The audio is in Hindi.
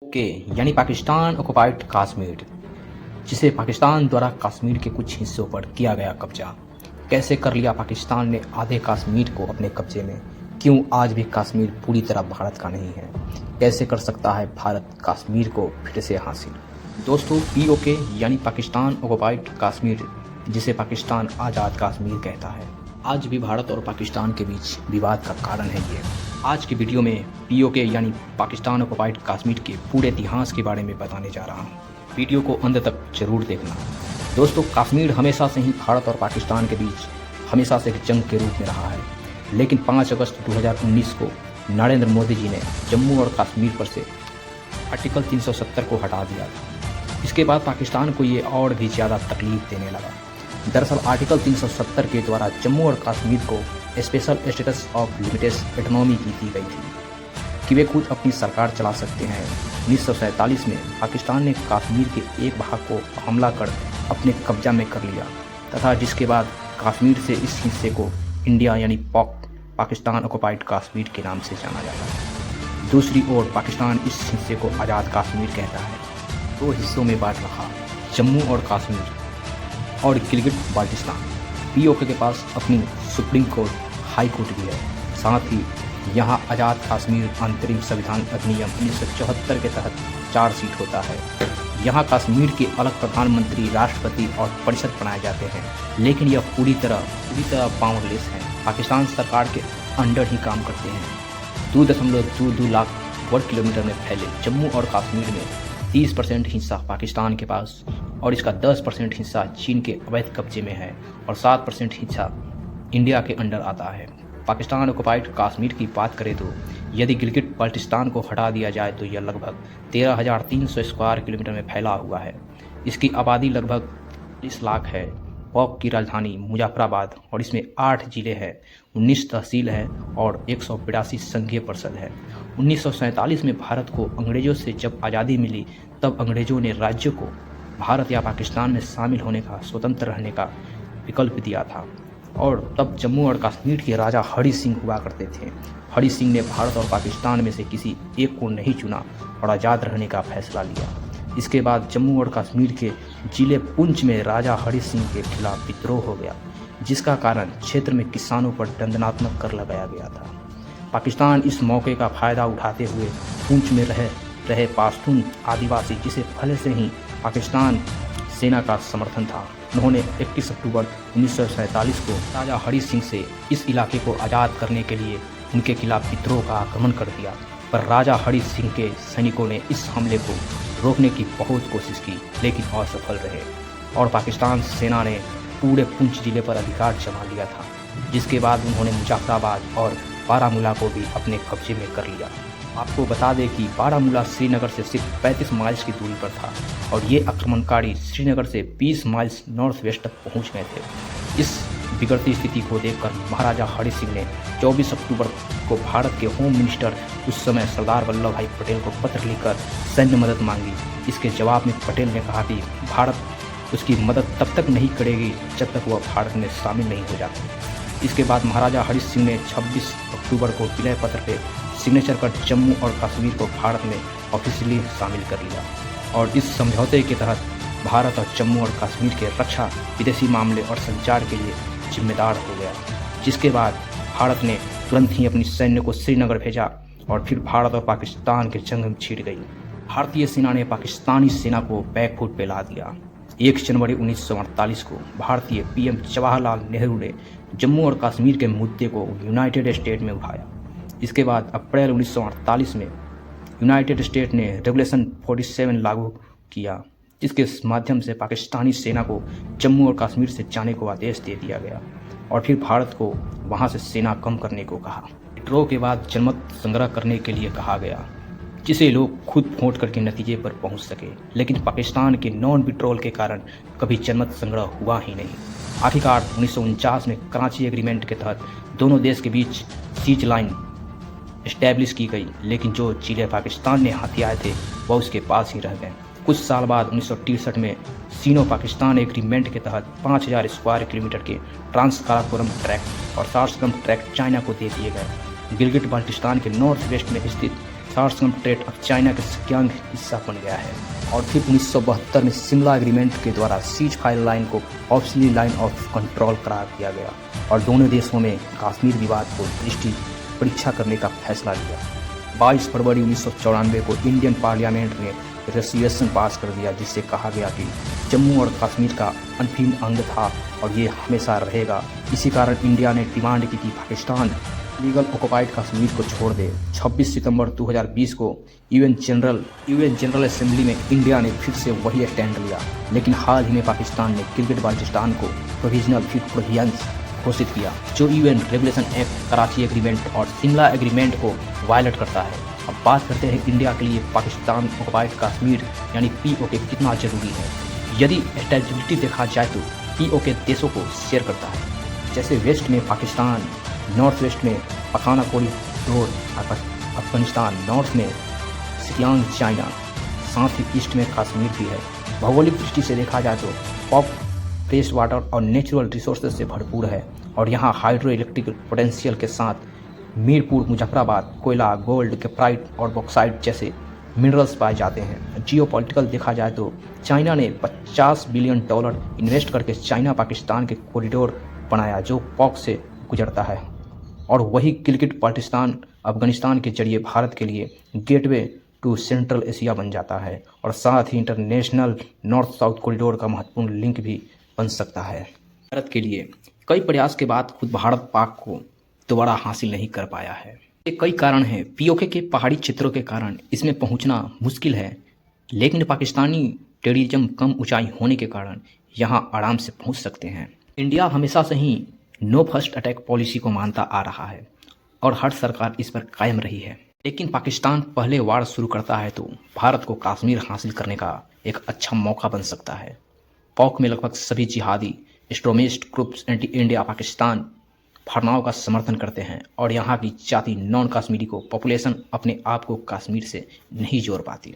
ओके, यानी पाकिस्तान ऑक्युपाइड कश्मीर, जिसे पाकिस्तान द्वारा कश्मीर के कुछ हिस्सों पर किया गया कब्जा। कैसे कर लिया पाकिस्तान ने आधे कश्मीर को अपने कब्जे में? क्यों आज भी कश्मीर पूरी तरह भारत का नहीं है? कैसे कर सकता है भारत कश्मीर को फिर से हासिल? दोस्तों, पीओके यानी पाकिस्तान ऑक्युपाइड कश्मीर, जिसे पाकिस्तान आज़ाद कश्मीर कहता है, आज भी भारत और पाकिस्तान के बीच विवाद का कारण है। ये आज की वीडियो में पीओके यानी पाकिस्तान ऑक्युपाइड कश्मीर के पूरे इतिहास के बारे में बताने जा रहा हूँ। वीडियो को अंत तक जरूर देखना। दोस्तों, कश्मीर हमेशा से ही भारत और पाकिस्तान के बीच हमेशा से एक जंग के रूप में रहा है, लेकिन 5 अगस्त 2019 को नरेंद्र मोदी जी ने जम्मू और कश्मीर पर से आर्टिकल 370 को हटा दिया था। इसके बाद पाकिस्तान को ये और भी ज़्यादा तकलीफ देने लगा। दरअसल आर्टिकल 370 के द्वारा जम्मू और कश्मीर को special status of limited autonomy दी गई थी कि वे खुद अपनी सरकार चला सकते हैं। 1947 में पाकिस्तान ने कश्मीर के एक भाग को हमला कर अपने कब्जा में कर लिया तथा जिसके बाद कश्मीर से इस हिस्से को इंडिया यानी पाकिस्तान ऑक्युपाइड कश्मीर के नाम से जाना जाता है। दूसरी ओर पाकिस्तान इस हिस्से को आज़ाद कश्मीर कहता है। 2 हिस्सों में बांट रखा, जम्मू और कश्मीर और गिलगिट बाल्टिस्तान। पीओके के पास अपनी सुप्रीम कोर्ट, हाई कोर्ट भी है। साथ ही यहाँ आज़ाद कश्मीर अंतरिम संविधान अधिनियम 1974 के तहत 4 सीट होता है। यहाँ कश्मीर के अलग प्रधानमंत्री, राष्ट्रपति और परिषद बनाए जाते हैं, लेकिन यह पूरी तरह पावरलेस है। पाकिस्तान सरकार के अंडर ही काम करते हैं। 2.22 लाख वर्ग किलोमीटर में फैले जम्मू और कश्मीर में 30% हिस्सा पाकिस्तान के पास और इसका 10% हिस्सा चीन के अवैध कब्जे में है और 7% हिस्सा इंडिया के अंडर आता है। पाकिस्तान ऑक्युपाइड कश्मीर की बात करें तो यदि गिलगिट बाल्टिस्तान को हटा दिया जाए तो यह लगभग 13,300 स्क्वायर किलोमीटर में फैला हुआ है। इसकी आबादी लगभग 30 लाख है। पाक की राजधानी मुजफ्फराबाद और इसमें 8 जिले हैं, 19 तहसील है और 182 संघीय परिषद है। 1947 में भारत को अंग्रेजों से जब आज़ादी मिली तब अंग्रेजों ने राज्य को भारत या पाकिस्तान में शामिल होने का, स्वतंत्र रहने का विकल्प दिया था और तब जम्मू और कश्मीर के राजा हरि सिंह हुआ करते थे। हरि सिंह ने भारत और पाकिस्तान में से किसी एक को नहीं चुना और आज़ाद रहने का फैसला लिया। इसके बाद जम्मू और कश्मीर के जिले पुंछ में राजा हरि सिंह के खिलाफ विद्रोह हो गया, जिसका कारण क्षेत्र में किसानों पर दंडात्मक कर लगाया गया था। पाकिस्तान इस मौके का फ़ायदा उठाते हुए पुंछ में रहे पाश्तून आदिवासी, जिसे पहले से ही पाकिस्तान सेना का समर्थन था, उन्होंने 21 अक्टूबर 1947 को राजा हरि सिंह से इस इलाके को आज़ाद करने के लिए उनके खिलाफ विद्रोह का आक्रमण कर दिया। पर राजा हरि सिंह के सैनिकों ने इस हमले को रोकने की बहुत कोशिश की, लेकिन असफल रहे और पाकिस्तान सेना ने पूरे पुंछ जिले पर अधिकार जमा लिया था, जिसके बाद उन्होंने मुजफ्फराबाद और बारामूला को भी अपने कब्जे में कर लिया। आपको बता दें कि बारामूला श्रीनगर से सिर्फ 35 माइल्स की दूरी पर था और ये आक्रमणकारी श्रीनगर से 20 माइल्स नॉर्थ वेस्ट तक पहुंच गए थे। इस बिगड़ती स्थिति को देखकर महाराजा हरि सिंह ने 24 अक्टूबर को भारत के होम मिनिस्टर उस समय सरदार वल्लभ भाई पटेल को पत्र लिखकर सैन्य मदद मांगी। इसके जवाब में पटेल ने कहा कि भारत उसकी मदद तब तक नहीं करेगी जब तक वह भारत में शामिल नहीं हो जाती। इसके बाद महाराजा हरि सिंह ने 26 अक्टूबर को विलय पत्र पे सिग्नेचर कर जम्मू और कश्मीर को भारत में ऑफिशियली शामिल कर लिया और इस समझौते के तहत भारत और जम्मू और कश्मीर के रक्षा, विदेशी मामले और संचार के लिए जिम्मेदार हो गया। जिसके बाद भारत ने तुरंत ही अपनी सैन्य को श्रीनगर भेजा और फिर भारत और पाकिस्तान के जंग में छिड़ गई। भारतीय सेना ने पाकिस्तानी सेना को बैकफुट पे ला दिया। 1 जनवरी 1948 को भारतीय पीएम जवाहरलाल नेहरू ने जम्मू और कश्मीर के मुद्दे को यूनाइटेड स्टेट में उठाया। इसके बाद अप्रैल 1948 में यूनाइटेड स्टेट ने रेगुलेशन 47 लागू किया, जिसके माध्यम से पाकिस्तानी सेना को जम्मू और कश्मीर से जाने को आदेश दे दिया गया और फिर भारत को वहां से सेना कम करने को कहा। विद्रोह के बाद जनमत संग्रह करने के लिए कहा गया, जिसे लोग खुद वोट करके नतीजे पर पहुंच सके, लेकिन पाकिस्तान के नॉन विड्रॉल के कारण कभी जनमत संग्रह हुआ ही नहीं। आखिरकार 1949 में कराची एग्रीमेंट के तहत दोनों देश के बीच सीज लाइन एस्टैब्लिश की गई, लेकिन जो जिले पाकिस्तान ने हथियाए थे वह उसके पास ही रह गए। कुछ साल बाद 1963 में सीनो पाकिस्तान एग्रीमेंट के तहत 5000 स्क्वायर किलोमीटर के ट्रांस काराकोरम ट्रैक और 60 ट्रैक चाइना को दे दिए गए। गिलगिट बाल्टिस्तान के नॉर्थ वेस्ट में स्थित सार्सम ट्रेट अब चाइना के सिक्यांग हिस्सा बन गया है। और फिर 1972 में शिमला एग्रीमेंट के द्वारा सीज फायर लाइन को ऑफिशियली लाइन ऑफ कंट्रोल करार दिया गया और दोनों देशों में कश्मीर विवाद को दृष्टि परीक्षा करने का फैसला लिया। 22 फरवरी 1994 को इंडियन पार्लियामेंट ने रेजोल्यूशन पास कर दिया जिससे कहा गया कि जम्मू और कश्मीर का अनभिन्न अंग था और ये हमेशा रहेगा। इसी कारण इंडिया ने डिमांड की कि पाकिस्तान लीगल ऑक्युपाइड कश्मीर को छोड़ दे। 26 सितंबर 2020 को यूएन जनरल असेंबली में इंडिया ने फिर से वही स्टैंड लिया, लेकिन हाल ही में पाकिस्तान ने गिलगिट बाल्टिस्तान को प्रोविजनल फिर प्रोविजंस घोषित किया, जो UN regulation act, Karachi agreement और शिमला एग्रीमेंट को वायलेट करता है। अब बात करते हैं इंडिया के लिए पाकिस्तान ऑक्युपाइड कश्मीर यानी पीओके कितना जरूरी है। यदि स्टेबिलिटी देखा जाए तो पीओके देशों को शेयर करता है, जैसे वेस्ट में पाकिस्तान, नॉर्थ वेस्ट में पखाना कॉरिडोर अफगानिस्तान, नॉर्थ में सिकियांग चाइना, साथ ही ईस्ट में कश्मीर भी है। भौगोलिक दृष्टि से देखा जाए तो पॉप फ्रेश वाटर और नेचुरल रिसोर्सेज से भरपूर है और यहाँ हाइड्रो इलेक्ट्रिक पोटेंशियल के साथ मीरपुर, मुजफ्फराबाद कोयला, गोल्ड, कैप्राइट और बॉक्साइट जैसे मिनरल्स पाए जाते हैं। जियोपॉलिटिकल देखा जाए तो चाइना ने $50 बिलियन इन्वेस्ट करके चाइना पाकिस्तान के कॉरिडोर बनाया जो पॉक से गुजरता है और वही गिलगिट बाल्टिस्तान अफगानिस्तान के जरिए भारत के लिए गेटवे टू सेंट्रल एशिया बन जाता है और साथ ही इंटरनेशनल नॉर्थ साउथ कॉरिडोर का महत्वपूर्ण लिंक भी बन सकता है। भारत के लिए कई प्रयास के बाद खुद भारत पाक को दोबारा हासिल नहीं कर पाया है। ये कई कारण हैं। पीओके के पहाड़ी क्षेत्रों के कारण इसमें पहुंचना मुश्किल है, लेकिन पाकिस्तानी टेररिज्म कम ऊंचाई होने के कारण यहां आराम से पहुंच सकते हैं। इंडिया हमेशा से ही नो फर्स्ट अटैक पॉलिसी को मानता आ रहा है और हर सरकार इस पर कायम रही है, लेकिन पाकिस्तान पहले वार शुरू करता है तो भारत को कश्मीर हासिल करने का एक अच्छा मौका बन सकता है। पॉक में लगभग सभी जिहादी extremist groups anti India Pakistan भावनाओं का समर्थन करते हैं और यहाँ की जाति नॉन कश्मीरी को पॉपुलेशन अपने आप को कश्मीर से नहीं जोड़ पाती।